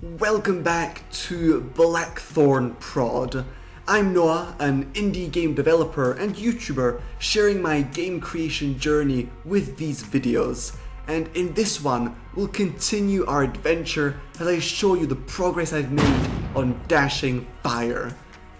Welcome back to Blackthornprod. I'm Noah, an indie game developer and YouTuber sharing my game creation journey with these videos. And in this one, we'll continue our adventure as I show you the progress I've made on Dashing Fire.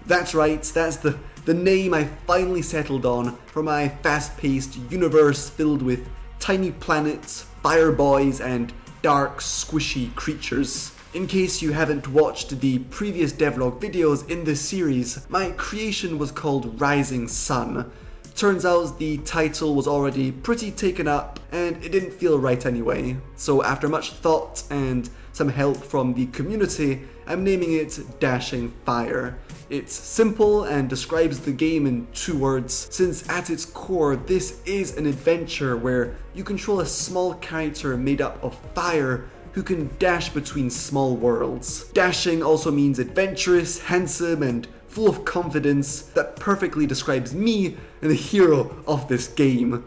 That's right, that's the name I finally settled on for my fast-paced universe filled with tiny planets, fire boys, and dark, squishy creatures. In case you haven't watched the previous devlog videos in this series, my creation was called Rising Sun. Turns out the title was already pretty taken up and it didn't feel right anyway. So after much thought and some help from the community, I'm naming it Dashing Fire. It's simple and describes the game in 2 words, since at its core this is an adventure where you control a small character made up of fire who can dash between small worlds. Dashing also means adventurous, handsome, and full of confidence. That perfectly describes me and the hero of this game.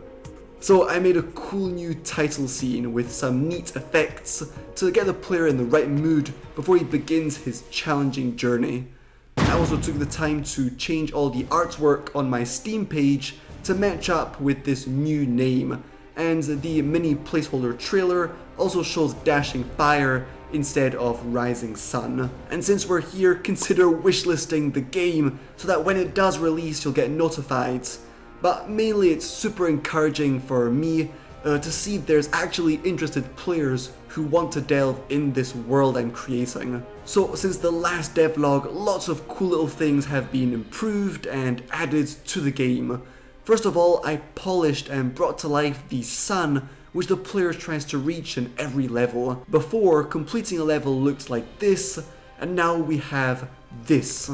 So I made a cool new title scene with some neat effects to get the player in the right mood before he begins his challenging journey. I also took the time to change all the artwork on my Steam page to match up with this new name, and the mini placeholder trailer also shows Dashing Fire instead of Rising Sun. And since we're here, consider wishlisting the game so that when it does release you'll get notified. But mainly it's super encouraging for me to see there's actually interested players who want to delve in this world I'm creating. So since the last devlog, lots of cool little things have been improved and added to the game. First of all, I polished and brought to life the sun, which the player tries to reach in every level. Before, completing a level looked like this, and now we have this.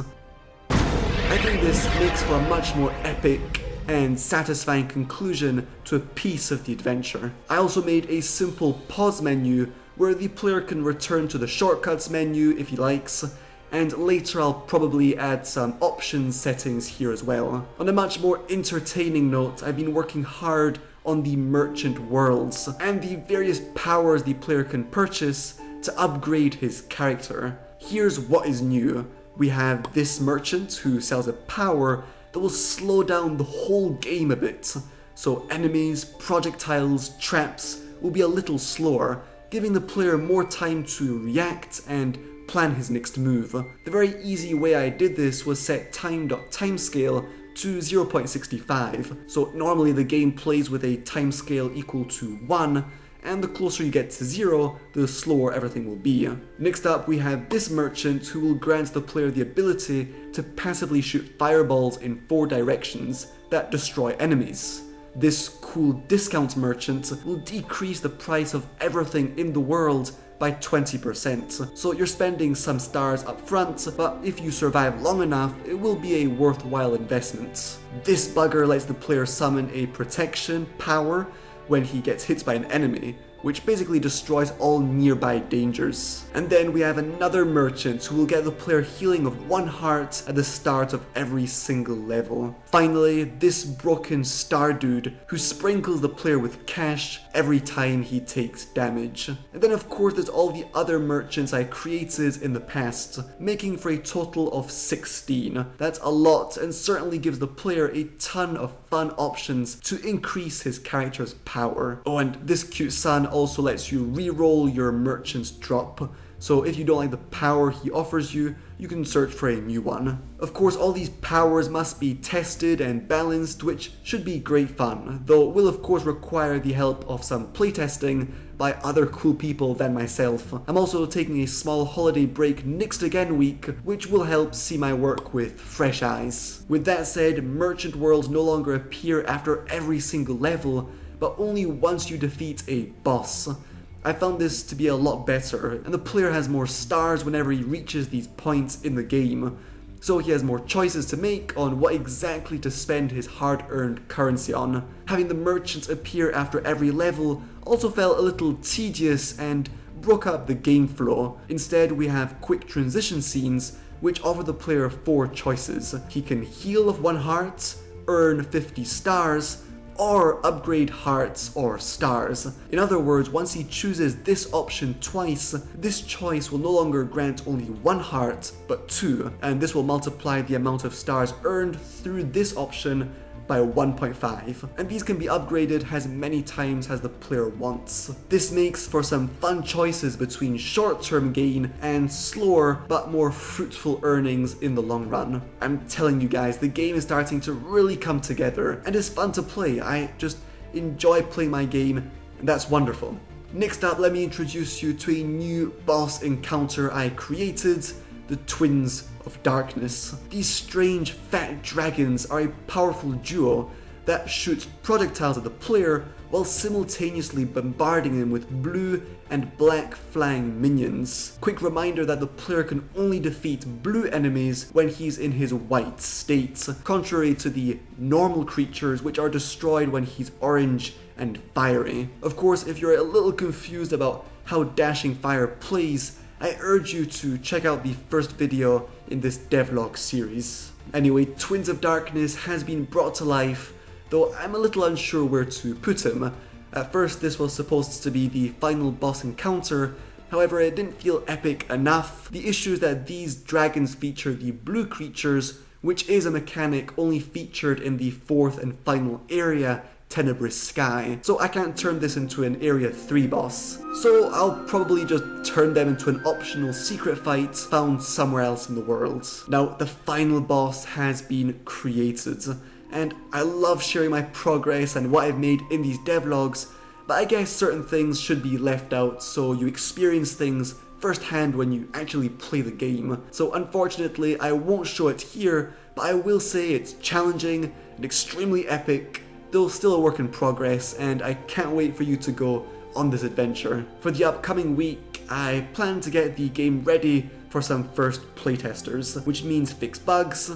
I think this makes for a much more epic and satisfying conclusion to a piece of the adventure. I also made a simple pause menu where the player can return to the shortcuts menu if he likes, and later I'll probably add some options settings here as well. On a much more entertaining note, I've been working hard on the merchant worlds and the various powers the player can purchase to upgrade his character. Here's what is new. We have this merchant who sells a power that will slow down the whole game a bit. So enemies, projectiles, traps will be a little slower, giving the player more time to react and plan his next move. The very easy way I did this was set time.timescale to 0.65. So normally the game plays with a timescale equal to 1, and the closer you get to 0, the slower everything will be. Next up we have this merchant who will grant the player the ability to passively shoot fireballs in 4 directions that destroy enemies. This cool discount merchant will decrease the price of everything in the world by 20%. So you're spending some stars up front, but if you survive long enough, it will be a worthwhile investment. This bugger lets the player summon a protection power when he gets hit by an enemy, which basically destroys all nearby dangers. And then we have another merchant who will get the player healing of 1 heart at the start of every single level. Finally, this broken star dude who sprinkles the player with cash every time he takes damage. And then of course there's all the other merchants I created in the past, making for a total of 16. That's a lot and certainly gives the player a ton of fun options to increase his character's power. Oh, and this cute son also lets you re-roll your merchant's drop. So if you don't like the power he offers you, you can search for a new one. Of course, all these powers must be tested and balanced, which should be great fun, though will of course require the help of some playtesting by other cool people than myself. I'm also taking a small holiday break next again week, which will help see my work with fresh eyes. With that said, merchant worlds no longer appear after every single level, but only once you defeat a boss. I found this to be a lot better, and the player has more stars whenever he reaches these points in the game, so he has more choices to make on what exactly to spend his hard-earned currency on. Having the merchants appear after every level also felt a little tedious and broke up the game flow. Instead, we have quick transition scenes which offer the player 4 choices. He can heal of 1 heart, earn 50 stars, or upgrade hearts or stars. In other words, once he chooses this option twice, this choice will no longer grant only 1 heart, but 2, and this will multiply the amount of stars earned through this option by 1.5, and these can be upgraded as many times as the player wants. This makes for some fun choices between short-term gain and slower but more fruitful earnings in the long run. I'm telling you guys, the game is starting to really come together and it's fun to play. I just enjoy playing my game, and that's wonderful. Next up, let me introduce you to a new boss encounter I created, the Twins of Darkness. These strange fat dragons are a powerful duo that shoots projectiles at the player while simultaneously bombarding them with blue and black flying minions. Quick reminder that the player can only defeat blue enemies when he's in his white state, contrary to the normal creatures which are destroyed when he's orange and fiery. Of course, if you're a little confused about how Dashing Fire plays, I urge you to check out the first video in this devlog series. Anyway, Twins of Darkness has been brought to life, though I'm a little unsure where to put him. At first this was supposed to be the final boss encounter, however it didn't feel epic enough. The issue is that these dragons feature the blue creatures, which is a mechanic only featured in the 4th and final area, Tenebrous Sky, so I can't turn this into an Area 3 boss. So I'll probably just turn them into an optional secret fight found somewhere else in the world. Now, the final boss has been created, and I love sharing my progress and what I've made in these devlogs, but I guess certain things should be left out so you experience things firsthand when you actually play the game. So unfortunately, I won't show it here, but I will say it's challenging and extremely epic, though still a work in progress, and I can't wait for you to go on this adventure. For the upcoming week, I plan to get the game ready for some first playtesters, which means fix bugs,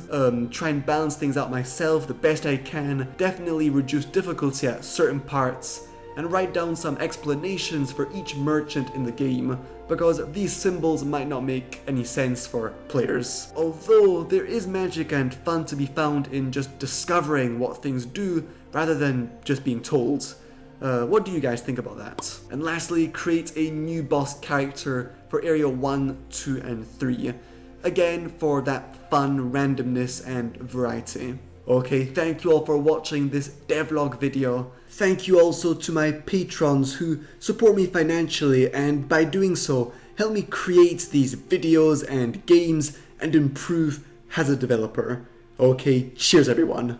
try and balance things out myself the best I can, definitely reduce difficulty at certain parts, and write down some explanations for each merchant in the game, because these symbols might not make any sense for players. Although there is magic and fun to be found in just discovering what things do rather than just being told. What do you guys think about that? And lastly, create a new boss character for Area 1, 2 and 3. Again, for that fun randomness and variety. Okay, thank you all for watching this devlog video. Thank you also to my patrons who support me financially and by doing so help me create these videos and games and improve as a developer. Okay, cheers everyone.